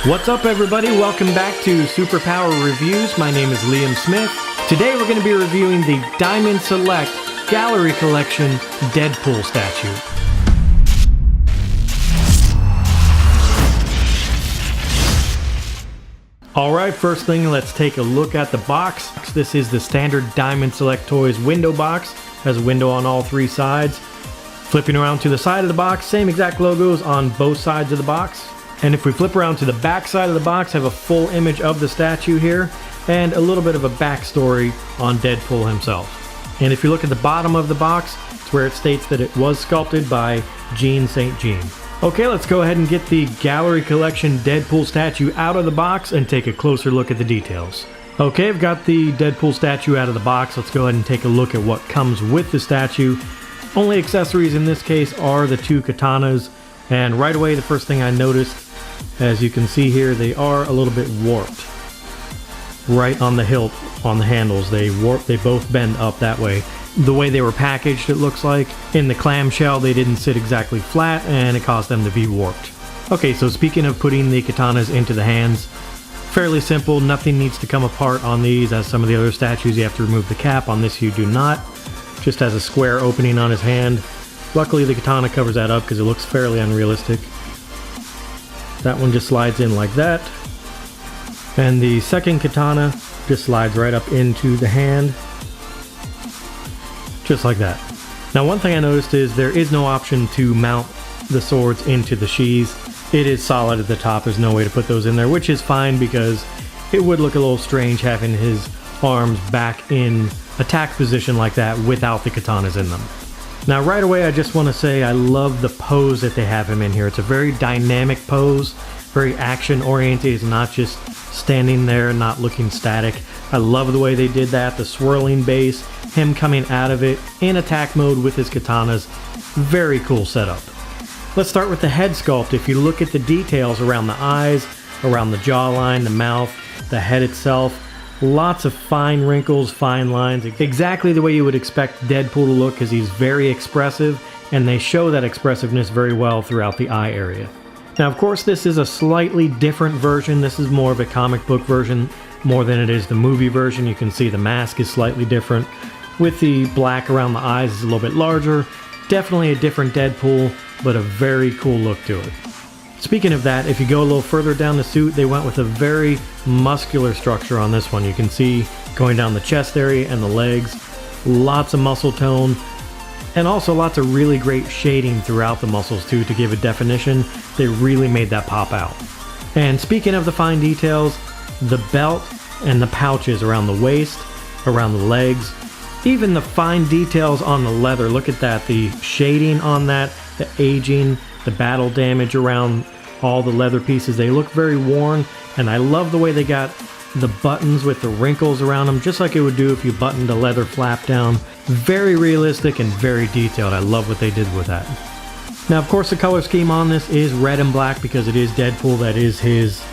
What's up, everybody? Welcome back to Superpower Reviews. My name is Liam Smith. Today we're going to be reviewing the Diamond Select Gallery Collection Deadpool statue. Alright, first thing, let's take a look at the box. This is the standard Diamond Select Toys window box. Has a window on all three sides. Flipping around to the side of the box, same exact logos on both sides of the box. And if we flip around to the back side of the box, have a full image of the statue here and a little bit of a backstory on Deadpool himself. And if you look at the bottom of the box, it's where it states that it was sculpted by Jean St. Jean. Okay, let's go ahead and get the Gallery Collection Deadpool statue out of the box and take a closer look at the details. Okay, I've got the Deadpool statue out of the box. Let's go ahead and take a look at what comes with the statue. Only accessories in this case are the two katanas. And right away, the first thing I noticed, as you can see here, they are a little bit warped. Right on the hilt, on the handles, they both bend up that way. The way they were packaged, it looks like, in the clamshell, they didn't sit exactly flat, and it caused them to be warped. Okay, so speaking of putting the katanas into the hands, fairly simple, nothing needs to come apart on these. As some of the other statues, you have to remove the cap. On this, you do not. Just has a square opening on his hand. Luckily, the katana covers that up because it looks fairly unrealistic. That one just slides in like that. And the second katana just slides right up into the hand. Just like that. Now, one thing I noticed is there is no option to mount the swords into the sheaths. It is solid at the top. There's no way to put those in there, which is fine because it would look a little strange having his arms back in attack position like that without the katanas in them. Now, right away, I just want to say I love the pose that they have him in here. It's a very dynamic pose, very action-oriented. It's not just standing there, not looking static. I love the way they did that, the swirling base, him coming out of it in attack mode with his katanas. Very cool setup. Let's start with the head sculpt. If you look at the details around the eyes, around the jawline, the mouth, the head itself, lots of fine wrinkles, fine lines, exactly the way you would expect Deadpool to look because he's very expressive, and they show that expressiveness very well throughout the eye area. Now, of course, this is a slightly different version. This is more of a comic book version more than it is the movie version. You can see the mask is slightly different. With the black around the eyes is a little bit larger. Definitely a different Deadpool, but a very cool look to it. Speaking of that, if you go a little further down the suit, they went with a very muscular structure on this one. You can see going down the chest area and the legs, lots of muscle tone, and also lots of really great shading throughout the muscles too to give it definition. They really made that pop out. And speaking of the fine details, the belt and the pouches around the waist, around the legs, even the fine details on the leather. Look at that, the shading on that, the aging, the battle damage around all the leather pieces. They look very worn, and I love the way they got the buttons with the wrinkles around them, just like it would do if you buttoned a leather flap down. Very realistic and very detailed. I love what they did with that. Now, of course, the color scheme on this is red and black because it is Deadpool. That is his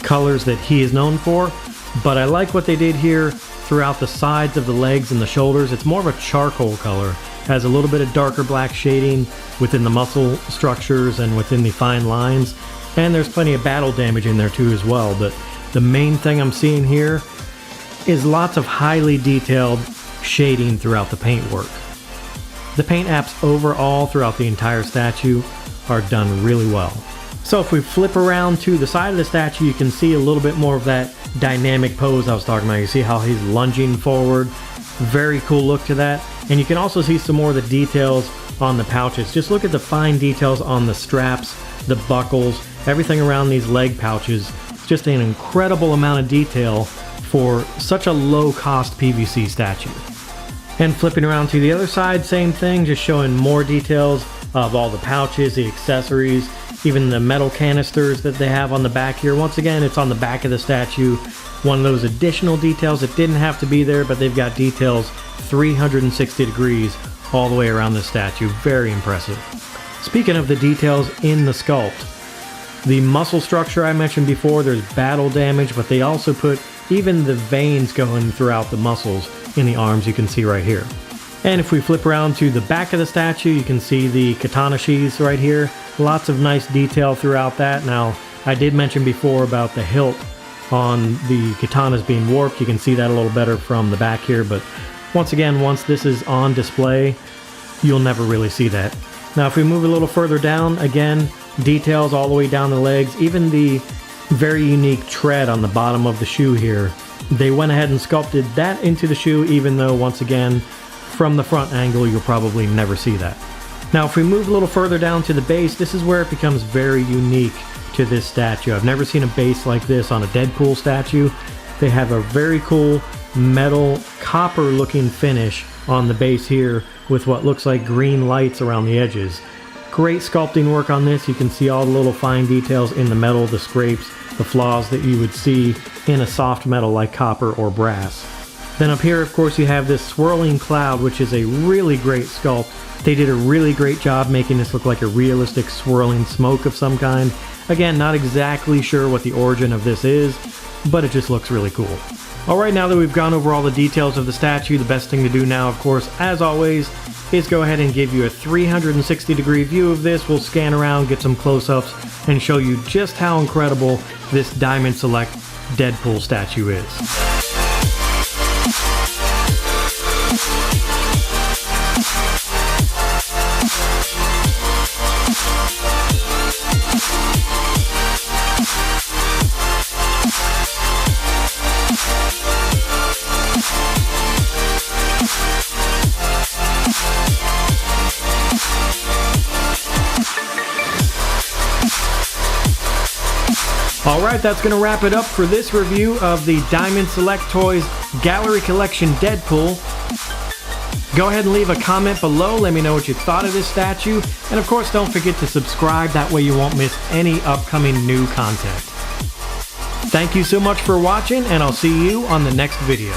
colors that he is known for. But I like what they did here throughout the sides of the legs and the shoulders. It's more of a charcoal color. Has a little bit of darker black shading within the muscle structures and within the fine lines. And there's plenty of battle damage in there too as well. But the main thing I'm seeing here is lots of highly detailed shading throughout the paintwork. The paint apps overall throughout the entire statue are done really well. So if we flip around to the side of the statue, you can see a little bit more of that dynamic pose I was talking about. You see how he's lunging forward. Very cool look to that. And you can also see some more of the details on the pouches. Just look at the fine details on the straps, the buckles, everything around these leg pouches. It's just an incredible amount of detail for such a low-cost PVC statue. And flipping around to the other side, same thing, just showing more details of all the pouches, the accessories, even the metal canisters that they have on the back here. Once again, it's on the back of the statue. One of those additional details that didn't have to be there, but they've got details 360 degrees all the way around the statue. Very impressive. Speaking of the details in the sculpt, the muscle structure I mentioned before, there's battle damage, but they also put even the veins going throughout the muscles in the arms, you can see right here. And if we flip around to the back of the statue, you can see the katana sheaths right here. Lots of nice detail throughout that. Now, I did mention before about the hilt on the katanas being warped. You can see that a little better from the back here, but once again, once this is on display, you'll never really see that. Now if we move a little further down, again, details all the way down the legs, even the very unique tread on the bottom of the shoe here. They went ahead and sculpted that into the shoe, even though once again, from the front angle, you'll probably never see that. Now if we move a little further down to the base, this is where it becomes very unique to this statue. I've never seen a base like this on a Deadpool statue. They have a very cool metal copper looking finish on the base here with what looks like green lights around the edges. Great sculpting work on this. You can see all the little fine details in the metal, the scrapes, the flaws that you would see in a soft metal like copper or brass. Then up here, of course, you have this swirling cloud, which is a really great sculpt. They did a really great job making this look like a realistic swirling smoke of some kind. Again, not exactly sure what the origin of this is, but it just looks really cool. Alright, now that we've gone over all the details of the statue, the best thing to do now, of course, as always, is go ahead and give you a 360-degree view of this. We'll scan around, get some close-ups, and show you just how incredible this Diamond Select Deadpool statue is. Alright, that's going to wrap it up for this review of the Diamond Select Toys Gallery Collection Deadpool. Go ahead and leave a comment below, let me know what you thought of this statue, and of course don't forget to subscribe, that way you won't miss any upcoming new content. Thank you so much for watching, and I'll see you on the next video.